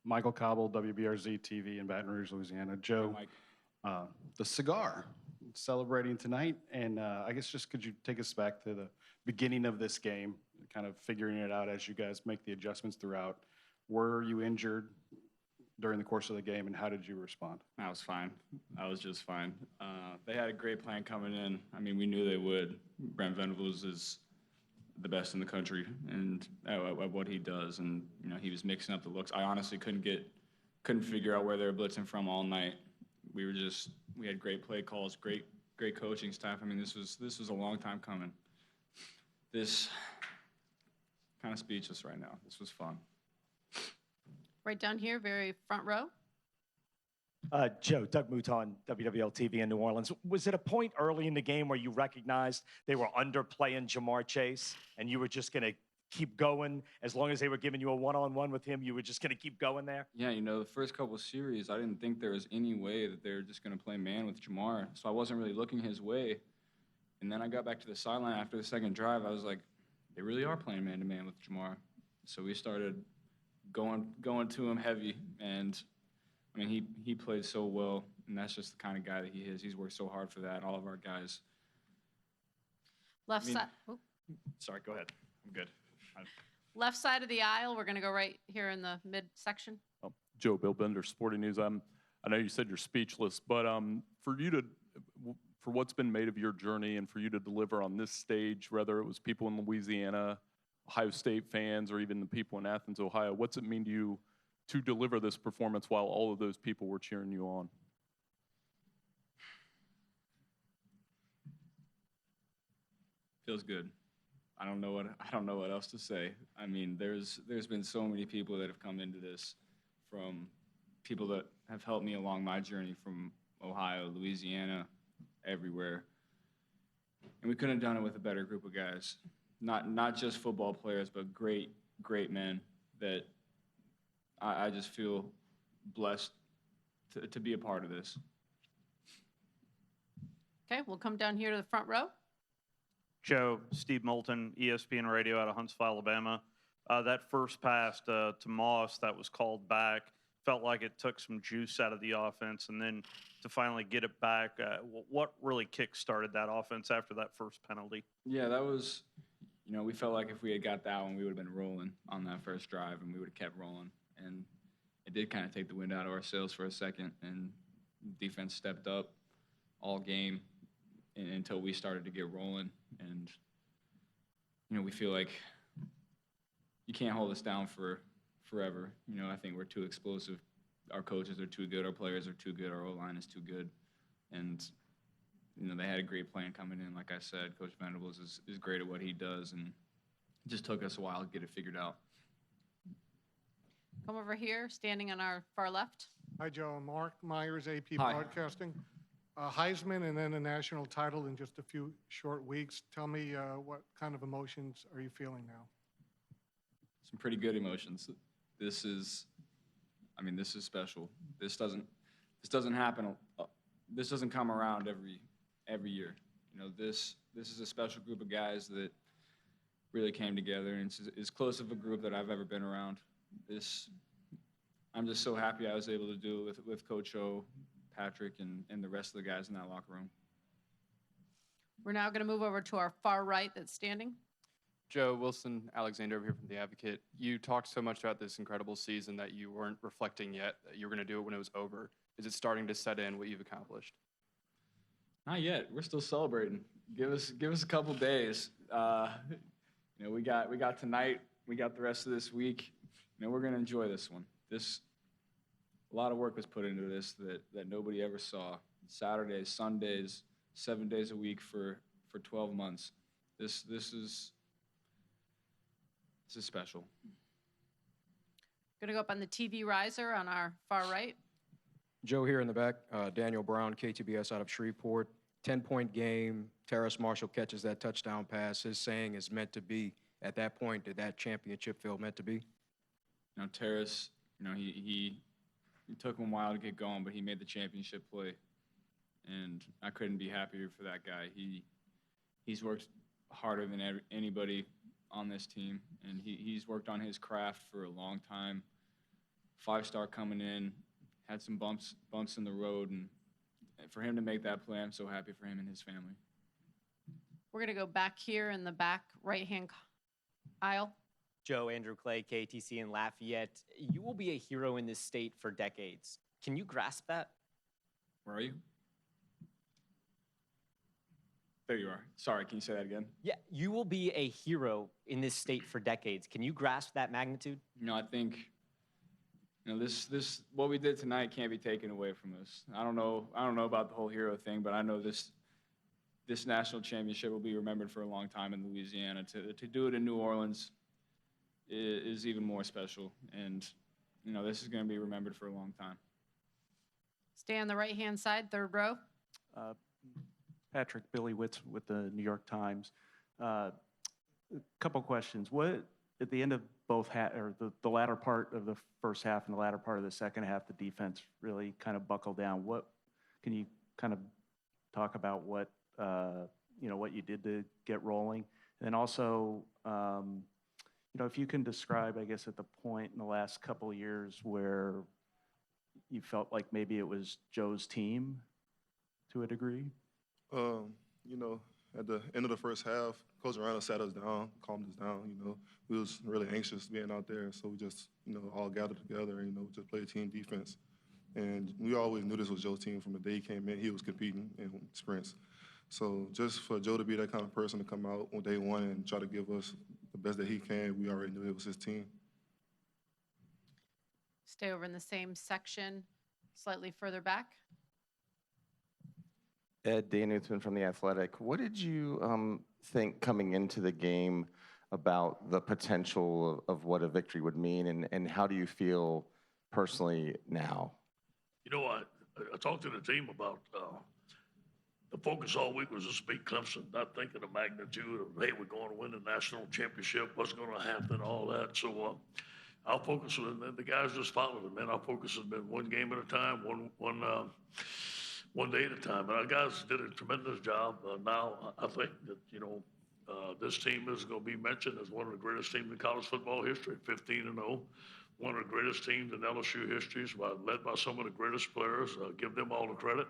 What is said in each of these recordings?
Michael Cobble, WBRZ TV in Baton Rouge, Louisiana. Joe, the cigar celebrating tonight, and I guess just could you take us back to the beginning of this game, kind of figuring it out as you guys make the adjustments throughout. Were you injured during the course of the game, and how did you respond? I was fine. I was just fine. They had a great plan coming in. I mean, we knew they would. Brent Venables is the best in the country and at what he does, and he was mixing up the looks. I honestly couldn't figure out where they were blitzing from all night. We had great play calls, great coaching staff. I mean, this was a long time coming. This kind of speechless right now. This was fun. Right down here, very front row. Joe, Doug Mouton, WWL TV in New Orleans. Was it a point early in the game where you recognized they were underplaying Jamar Chase and you were just going to keep going as long as they were giving you a one-on-one with him, you were just going to keep going there? Yeah, the first couple of series, I didn't think there was any way that they were just going to play man with Jamar, so I wasn't really looking his way. And then I got back to the sideline after the second drive. I was like, they really are playing man-to-man with Jamar. So we started going to him heavy, and I mean, he played so well, and that's just the kind of guy that he is. He's worked so hard for that, all of our guys. Side. Oh. Sorry, go ahead. I'm good. Left side of the aisle, we're going to go right here in the midsection. Joe, Bill Bender, Sporting News. I know you said you're speechless, but for what's been made of your journey and for you to deliver on this stage, whether it was people in Louisiana, Ohio State fans, or even the people in Athens, Ohio, what's it mean to you to deliver this performance while all of those people were cheering you on? Feels good. I don't know what else to say. I mean, there's been so many people that have come into this, from people that have helped me along my journey from Ohio, Louisiana, everywhere. And we couldn't have done it with a better group of guys. Not just football players, but great men that I just feel blessed to be a part of this. Okay, we'll come down here to the front row. Joe, Steve Moulton, ESPN Radio out of Huntsville, Alabama. That first pass to Moss that was called back felt like it took some juice out of the offense, and then to finally get it back, what really kick-started that offense after that first penalty? Yeah, that was, we felt like if we had got that one, we would have been rolling on that first drive, and we would have kept rolling. And it did kind of take the wind out of our sails for a second, and defense stepped up all game until we started to get rolling. And, we feel like you can't hold us down for forever. I think we're too explosive. Our coaches are too good. Our players are too good. Our O-line is too good. And, they had a great plan coming in. Like I said, Coach Venables is great at what he does, and it just took us a while to get it figured out. Come over here, standing on our far left. Hi, Joe. Mark Myers, AP Hi. Broadcasting. Heisman and then a national title in just a few short weeks. Tell me what kind of emotions are you feeling now? Some pretty good emotions. This is special. This doesn't happen. This doesn't come around every year. This is a special group of guys that really came together, and it's as close of a group that I've ever been around. I'm just so happy I was able to do it with Coach O, Patrick, and the rest of the guys in that locker room. We're now going to move over to our far right that's standing. Joe, Wilson Alexander over here from The Advocate. You talked so much about this incredible season that you weren't reflecting yet, that you were going to do it when it was over. Is it starting to set in what you've accomplished? Not yet. We're still celebrating. Give us a couple days. We got tonight. We got the rest of this week. We're going to enjoy this one. A lot of work was put into this that nobody ever saw. Saturdays, Sundays, 7 days a week for 12 months. This is special. Going to go up on the TV riser on our far right. Joe here in the back. Daniel Brown, KTBS out of Shreveport. 10-point game. Terrace Marshall catches that touchdown pass. His saying is meant to be. At that point, did that championship feel meant to be? Terrace, he took him a while to get going, but he made the championship play. And I couldn't be happier for that guy. He's worked harder than anybody on this team, and he's worked on his craft for a long time 5-star coming in, had some bumps in the road, and for him to make that play, I'm so happy for him and his family. We're going to go back here in the back right-hand aisle. Joe, Andrew Clay, KTC in Lafayette. You will be a hero in this state for decades. Can you grasp that? Where are you? There you are. Sorry, can you say that again? Yeah, you will be a hero in this state for decades. Can you grasp that magnitude? I think, this what we did tonight can't be taken away from us. I don't know about the whole hero thing, but I know this national championship will be remembered for a long time in Louisiana. To do it in New Orleans is even more special, and this is going to be remembered for a long time. Stay on the right-hand side, third row. Patrick, Billy Witz with the New York Times. A couple questions. What, at the end of both or the latter part of the first half and the latter part of the second half, the defense really kind of buckled down. What can you kind of talk about what what you did to get rolling? And then also, if you can describe, I guess, at the point in the last couple of years where you felt like maybe it was Joe's team to a degree. At the end of the first half, Coach Arana sat us down, calmed us down. We was really anxious being out there, so we just, all gathered together and, just played team defense. And we always knew this was Joe's team from the day he came in. He was competing in sprints. So just for Joe to be that kind of person to come out on day one and try to give us the best that he can, we already knew it was his team. Stay over in the same section, slightly further back. Ed Danielson from The Athletic. What did you think coming into the game about the potential of what a victory would mean, and how do you feel personally now? I talked to the team about the focus all week was to beat Clemson, not thinking the magnitude of, hey, we're going to win the national championship, what's going to happen, all that. So our focus was, and the guys just followed it, man. Our focus has been one game at a time, one day at a time. And our guys did a tremendous job. Now, I think that, this team is going to be mentioned as one of the greatest teams in college football history, 15-0. One of the greatest teams in LSU history, led by some of the greatest players. Give them all the credit.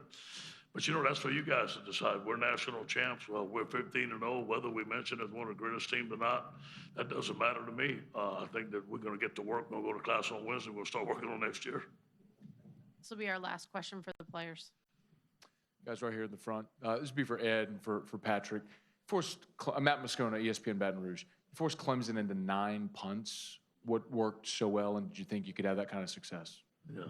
But, that's for you guys to decide. We're national champs. Well, we're 15-0. Whether we mention as one of the greatest teams or not, that doesn't matter to me. I think that we're going to get to work. We'll go to class on Wednesday. We'll start working on next year. This will be our last question for the players. Guys right here in the front. This would be for Ed and for Patrick. Matt Moscona, ESPN Baton Rouge. You forced Clemson into 9 punts. What worked so well, and did you think you could have that kind of success? Yeah.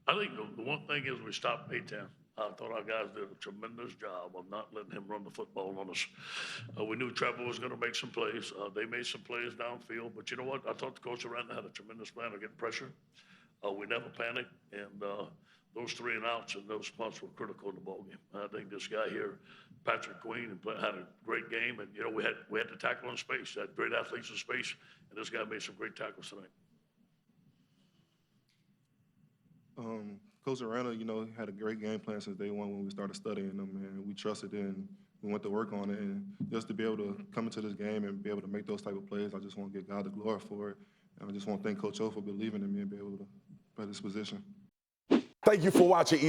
I think the one thing is we stopped A-10. I thought our guys did a tremendous job of not letting him run the football on us. We knew Trevor was going to make some plays. They made some plays downfield. But you know what? I thought the coach around had a tremendous plan of getting pressure. We never panicked. And those 3 and outs and those punts were critical in the ballgame. I think this guy here, Patrick Queen, had a great game. And, we had to tackle in space. Had great athletes in space. And this guy made some great tackles tonight. Coach Arana, had a great game plan since day one when we started studying them, and we trusted it, and we went to work on it. And just to be able to come into this game and be able to make those type of plays, I just want to give God the glory for it. And I just want to thank Coach O for believing in me and be able to play this position. Thank you for watching